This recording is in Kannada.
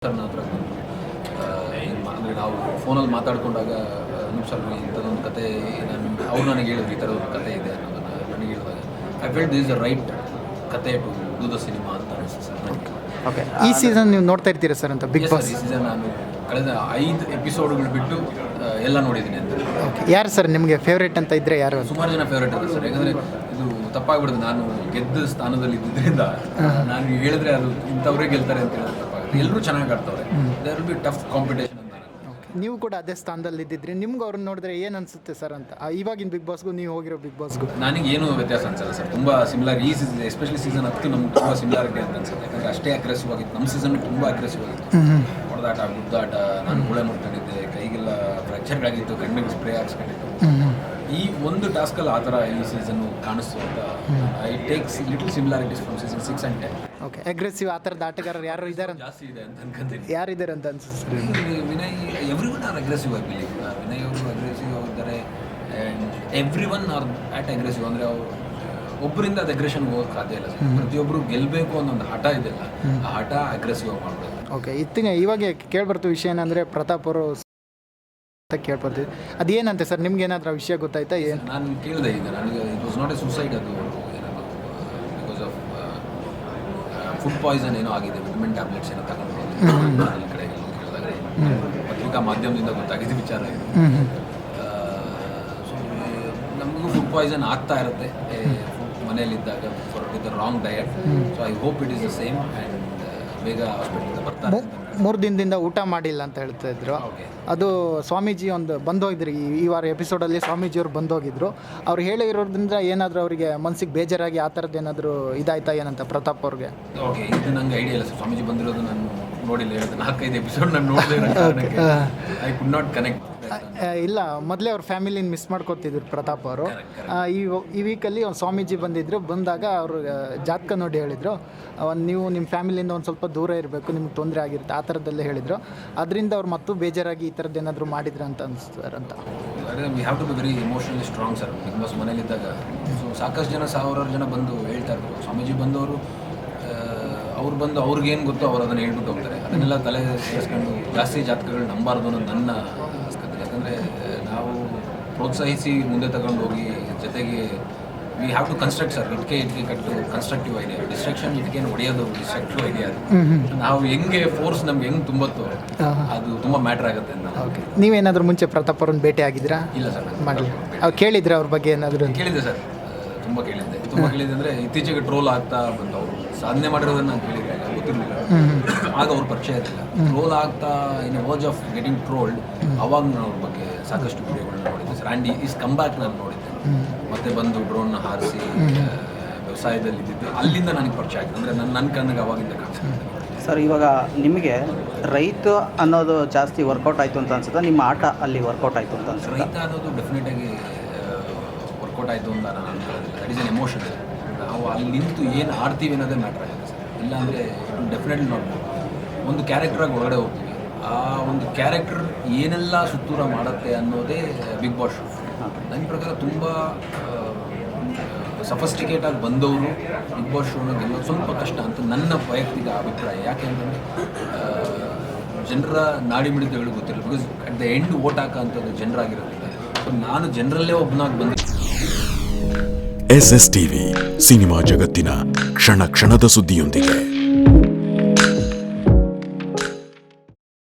ನನ್ನ ಹತ್ರ ಅಂದರೆ ನಾವು ಫೋನಲ್ಲಿ ಮಾತಾಡ್ಕೊಂಡಾಗ ಸರ್ ಇಂಥದ್ದೊಂದು ಕತೆ ಅವ್ರು ನನಗೆ ಹೇಳಿದ್ರು ಈ ಥರ ಒಂದು ಕತೆ ಇದೆ ಅನ್ನೋದನ್ನು ನನಗೆ ಹೇಳಿದಾಗ I felt this is the right ಕತೆ ಟು ಡೂ ದ ಸಿನಿಮಾ ಅಂತ ಅನಿಸ್ತು ಸರ್ ನನಗೆ. ಓಕೆ, ಈ ಸೀಸನ್ ನೀವು ನೋಡ್ತಾ ಇರ್ತೀರಾ ಸರ್ ಅಂತ ಬಿಗ್ ಬಾಸ್? ಈ ಸೀಸನ್ ನಾನು ಕಳೆದ 5 ಎಪಿಸೋಡ್ಗಳು ಬಿಟ್ಟು ಎಲ್ಲ ನೋಡಿದ್ದೀನಿ ಅಂತ. ಯಾರು ಸರ್ ನಿಮಗೆ ಫೇವ್ರೇಟ್ ಅಂತ ಇದ್ದರೆ ಯಾರು? ಸುಮಾರು ಜನ ಫೇವ್ರೇಟ್ ಇದೆ ಸರ್. ಯಾಕಂದರೆ ಇದು ತಪ್ಪಾಗ್ಬಿಡುದು, ನಾನು ಗೆದ್ದ ಸ್ಥಾನದಲ್ಲಿ ಇದ್ದಿದ್ದರಿಂದ ನಾನು ಹೇಳಿದ್ರೆ ಅದು ಇಂಥವ್ರೇ ಗೆಲ್ತಾರೆ ಅಂತ ಹೇಳಿದ್ರೆ ತಪ್ಪಾಗುತ್ತೆ. ಎಲ್ಲರೂ ಚೆನ್ನಾಗಿ ಆಡ್ತವ್ರೆ, there will be tough competition ಅಂತ. ನೀವು ಕೂಡ ಅದೇ ಸ್ಥಾನದಲ್ಲಿ ಇದ್ದಿದ್ರಿ, ನಿಮ್ಗೆ ಅವ್ರನ್ನ ನೋಡಿದ್ರೆ ಏನು ಅನಿಸುತ್ತೆ ಸರ್ ಅಂತ? ಇವಾಗಿನ ಬಿಗ್ ಬಾಸ್ಗೂ ನೀವು ಹೋಗಿರೋ ಬಿಗ್ ಬಾಸ್ಗೂ ನನಗೆ ಏನು ವ್ಯತ್ಯಾಸ ಅನ್ಸಲ್ಲ ಸರ್. ತುಂಬ ಸಿಮಿಲರ್ ಈ ಸೀಸನ್, ಎಸ್ಪೆಷಲಿ ಸೀಸನ್ 10 ನಮ್ಗೆ ತುಂಬ ಸಿಮಿಲಾರಿಟಿ ಅಂತ ಅನ್ಸುತ್ತೆ. ಯಾಕಂದರೆ ಅಷ್ಟೇ ಅಗ್ರೆಸಿವ್ ಆಗಿತ್ತು. ನಮ್ಮ ಸೀಸನ್ ತುಂಬ ಅಗ್ರೆಸಿವ್ ಆಗಿತ್ತು. ಹೊಡೆದಾಟ, ಗುದ್ದಾಟ, ನಾನು ಮೂಳೆ ಮುಟ್ಕೊಂಡಿದ್ದೆ, ಕೈಗೆಲ್ಲ ಫ್ರ್ಯಾಕ್ಚರ್ಗಳಾಗಿತ್ತು, ಕಣ್ಣಿಗೆ ಸ್ಪ್ರೇ ಹಾಕ್ಸ್ಕೊಂಡಿತ್ತು. ಈ ಒಂದು ಟಾಸ್ಕಲ್ಲಿ ಆ ಥರ ಈ ಸೀಸನ್ನು ಕಾಣಿಸ್ತು ಅಂತ I takes little similarities from season 6 and 10. Okay, aggressive ಆ ಥರದ್ದು ಆಟಗಾರರು ಯಾರು ಇದ್ದಾರೆ? ಜಾಸ್ತಿ ಇದೆ ಅಂತ ಅನ್ಕೊಂತೀನಿ. ಯಾರಿದ್ದಾರೆ ಅಂತ ಅನ್ಸುತ್ತೆ? Vinay, every one are aggressive I believe. Vinay ಅವರು ಅಗ್ರೆಸಿವ್ ಆಗಿದ್ದಾರೆ and every one are at aggressive. ಅಂದರೆ ಅವರು ಒಬ್ಬರಿಂದ ಅದು ಅಗ್ರೆಷನ್ ಹೋಗೋಕ್ಕೆ ಸಾಧ್ಯ ಇಲ್ಲ ಸರ್. ಪ್ರತಿಯೊಬ್ಬರು ಗೆಲ್ಲಬೇಕು ಅನ್ನೋ ಹಠ ಇದೆಯಲ್ಲ, ಆ ಹಠ ಅಗ್ರೆಸಿವ್ ಆಗಿ ಮಾಡಬೇಕು. ಓಕೆ, ಇವಾಗ ಕೇಳ್ಬರ್ತೀವಿ ವಿಷಯ ಏನಂದರೆ ಪ್ರತಾಪ್ ಅವರು ಅಂತ ಕೇಳ್ಬರ್ತೀವಿ, ಅದೇನಂತೆ ಸರ್? ನಿಮ್ಗೆ ಏನಾದರೂ ವಿಷಯ ಗೊತ್ತಾಯ್ತಾ? ಏನು ನಾನು ಕೇಳಿದೆ ಈಗ, ನನಗೆ it was not A suicide, ಅದು ಏನದು ಬಿಕಾಸ್ ಆಫ್ ಫುಡ್ ಪಾಯ್ಸನ್ ಏನೋ ಆಗಿದೆ, ವಿಟಮಿನ್ ಟ್ಯಾಬ್ಲೆಟ್ಸ್ ಏನೋ ತಗೊಂಡು ಈ ಕಡೆ ಕೇಳಿದಾಗ ಪತ್ರಿಕಾ ಮಾಧ್ಯಮದಿಂದ ಗೊತ್ತಾಗಿದ್ದು ವಿಚಾರ ಇದು. ಸೊ ನಮಗೂ ಫುಡ್ ಪಾಯ್ಸನ್ ಆಗ್ತಾ ಇರುತ್ತೆ ಮನೆಯಲ್ಲಿದ್ದಾಗ with the wrong diet. So I hope it is the same and ಬೇಗ ಹಾಸ್ಪಿಟಲಿಂದ ಬರ್ತಾರೆ. 3 ದಿನದಿಂದ ಊಟ ಮಾಡಿಲ್ಲ ಅಂತ ಹೇಳ್ತಾ ಇದ್ರು. ಅದು ಸ್ವಾಮೀಜಿ ಒಂದು ಬಂದೋಗಿದ್ರು, ಈ ವಾರ ಎಪಿಸೋಡಲ್ಲಿ ಸ್ವಾಮೀಜಿಯವರು ಬಂದೋಗಿದ್ರು. ಅವ್ರು ಹೇಳಿರೋದ್ರಿಂದ ಏನಾದರೂ ಅವರಿಗೆ ಮನಸ್ಸಿಗೆ ಬೇಜಾರಾಗಿ ಆ ಥರದ್ದು ಏನಾದರೂ ಇದಾಯ್ತಾ ಏನಂತ ಪ್ರತಾಪ್ ಅವ್ರಿಗೆ? ಓಕೆ, ಇದು ನನಗೆ ಐಡಿಯಾ ಇಲ್ಲ ಸರ್. ಸ್ವಾಮೀಜಿ ಬಂದಿರೋದು ನಾನು ನೋಡಿಲ್ಲ. ಹೇಳಿದೆ 4-5 ಎಪಿಸೋಡ್ ನಾನು ನೋಡಿದೆ. I could not connect. ಇಲ್ಲ, ಮೊದಲೇ ಅವ್ರ ಫ್ಯಾಮಿಲಿನ ಮಿಸ್ ಮಾಡ್ಕೊತಿದ್ರು ಪ್ರತಾಪ್ ಅವರು. ಈ ವೀಕಲ್ಲಿ ಒಂದು ಸ್ವಾಮೀಜಿ ಬಂದಾಗ ಅವರು ಜಾತಕ ನೋಡಿ ಹೇಳಿದರು, ನೀವು ನಿಮ್ಮ ಫ್ಯಾಮಿಲಿಯಿಂದ ಒಂದು ಸ್ವಲ್ಪ ದೂರ ಇರಬೇಕು, ನಿಮ್ಗೆ ತೊಂದರೆ ಆಗಿರುತ್ತೆ ಆ ಥರದ್ದೆಲ್ಲ ಹೇಳಿದರು. ಅದರಿಂದ ಅವ್ರು ಮತ್ತೂ ಬೇಜಾರಾಗಿ ಈ ಥರದ್ದು ಏನಾದರೂ ಮಾಡಿದ್ರು ಅಂತ ಅನಿಸ್ತಾರೆ ಅಂತ. We have to be very emotionally strong sir. Bigg Boss ಮನೇಲಿದ್ದಾಗ ಸೊ ಸಾಕಷ್ಟು ಜನ, 1000 ಜನ ಬಂದು ಹೇಳ್ತಾ ಇರ್ತಾರೆ. ಸ್ವಾಮೀಜಿ ಬಂದವರು ಅವ್ರು ಬಂದು ಅವ್ರಿಗೇನು ಗೊತ್ತೋ ಅವ್ರು ಅದನ್ನು ಹೇಳ್ಬಿಟ್ಟು ಹೋಗ್ತಾರೆ. ಅದನ್ನೆಲ್ಲ ತಲೆ ಸೇರಿಸ್ಕೊಂಡು ಜಾಸ್ತಿ ಜಾತಕಗಳು ನಂಬಾರ್ದು ಅನ್ನೋದು ನನ್ನ ಅನಿಸ್ಕೊತಾರೆ. ಯಾಕಂದರೆ ನಾವು ಪ್ರೋತ್ಸಾಹಿಸಿ ಮುಂದೆ ತಗೊಂಡು ಹೋಗಿ, ಜೊತೆಗೆ we have to construct sir. ಇಟ್ಕೆ ಕಟ್ಟು ಕನ್ಸ್ಟ್ರಕ್ಟಿವ್ ಐಡಿಯಾ. ಡಿಸ್ಟ್ರಕ್ಷನ್ ಇಟ್ಕೆನ ಹೊಡೆಯೋದು ಡಿಸ್ಟ್ರಕ್ಟಿವ್ ಐಡಿಯಾ. ಅದು ನಾವು ಹೆಂಗೆ ಫೋರ್ಸ್ ನಮ್ಗೆ ಹೆಂಗೆ ತುಂಬತ್ತೋ ಅದು ತುಂಬ ಮ್ಯಾಟ್ರ್ ಆಗುತ್ತೆ ಅಂತ. ಓಕೆ, ನೀವೇನಾದರೂ ಮುಂಚೆ ಪ್ರತಾಪ್ ಅವ್ರನ್ನ ಭೇಟಿ ಆಗಿದ್ದೀರಾ? ಇಲ್ಲ ಸರ್, ಮಾಡಲಿ. ಅವ್ರು ಕೇಳಿದ್ರೆ ಅವ್ರ ಬಗ್ಗೆ ಏನಾದರೂ? ಕೇಳಿದ್ದೆ ಸರ್, ತುಂಬ ಕೇಳಿದ್ದೆ ಅಂದರೆ ಇತ್ತೀಚೆಗೆ ಟ್ರೋಲ್ ಆಗ್ತಾ ಬಂದು ಅವರು ಸಾಧನೆ ಮಾಡಿರೋದನ್ನು ನಾನು ಕೇಳಿದ್ದೆ, ಗೊತ್ತಿರಲಿಲ್ಲ. ಆಗ ಅವ್ರ ಪರಿಚಯ ಇರಲಿಲ್ಲ. ಟ್ರೋಲ್ ಆಗ್ತಾ ಇನ್ ವರ್ಜ್ ಆಫ್ ಗೆಟಿಂಗ್ ಟ್ರೋಲ್ಡ್, ಅವಾಗ ನಾನು ಅವ್ರ ಬಗ್ಗೆ ಸಾಕಷ್ಟು ವಿಡಿಯೋಗಳನ್ನ ನೋಡಿದ್ದೆ sir. And is come back ನಾನು ನೋಡಿದ್ದೆ. ಮತ್ತೆ ಬಂದು ಡ್ರೋನ್ನ ಹಾರಿಸಿ ವ್ಯವಸಾಯದಲ್ಲಿ ಇದ್ದಿದ್ದು, ಅಲ್ಲಿಂದ ನನಗೆ ಪರಿಚಯ ಆಗಿದೆ. ಅಂದರೆ ನನ್ನ ಕಣ್ಣಿಗೆ ಅವಾಗಿಂದ ಕಾಣಿಸ್ತಾರೆ ಸರ್. ಇವಾಗ ನಿಮಗೆ ರೈತ ಅನ್ನೋದು ಜಾಸ್ತಿ ವರ್ಕೌಟ್ ಆಯಿತು ಅಂತ ಅನ್ಸುತ್ತಾ? ನಿಮ್ಮ ಆಟ ಅಲ್ಲಿ ವರ್ಕೌಟ್ ಆಯಿತು ಅಂತ ಅನ್ಸುತ್ತೆ? ರೈತ ಅನ್ನೋದು ಡೆಫಿನೆಟಾಗಿ ವರ್ಕೌಟ್ ಆಯಿತು ಅಂತ ನಾನು ಅನ್ಕೊಳ್ಳೋದಿಲ್ಲ. That is an emotion. ನಾವು ಅಲ್ಲಿ ನಿಂತು ಏನು ಆಡ್ತೀವಿ ಅನ್ನೋದೇ ಮ್ಯಾಟ್ರ್ ಆಗುತ್ತೆ ಸರ್. ಇಲ್ಲಾಂದರೆ ಡೆಫಿನೆಟ್ಲಿ ನೋಡ್ಬೋದು, ಒಂದು ಕ್ಯಾರೆಕ್ಟ್ರಾಗಿ ಒಳಗಡೆ ಹೋಗ್ತೀವಿ. ಆ ಒಂದು ಕ್ಯಾರೆಕ್ಟರ್ ಏನೆಲ್ಲ ಸುತ್ತೂರ ಮಾಡುತ್ತೆ ಅನ್ನೋದೇ ಬಿಗ್ ಬಾಸ್ ಶೋ. ನನ್ನ ಪ್ರಕಾರ ತುಂಬ ಸಫಸ್ಟಿಕೇಟಾಗಿ ಬಂದವರು ಬಿಗ್ ಬಾಸ್ ಶೋನ ಗೆಲ್ಲೋದು ಸ್ವಲ್ಪ ಕಷ್ಟ ಅಂತ ನನ್ನ ವೈಯಕ್ತಿಕ ಅಭಿಪ್ರಾಯ. ಯಾಕೆ ಅಂತಂದರೆ ಜನರ ನಾಡಿ ಮಿಡಿತಗಳು ಗೊತ್ತಿರಲ್ಲ. Because at the end vote ಹಾಕೋಂಥದ್ದು ಜನರಾಗಿರೋದ್ರಿಂದ. ಸೊ ನಾನು ಜನರಲ್ಲೇ ಒಬ್ಬನಾಗಿ ಬಂದೆ. SS TV ಸಿನಿಮಾ ಜಗತ್ತಿನ ಕ್ಷಣ ಕ್ಷಣದ ಸುದ್ದಿಯೊಂದಿಗೆ.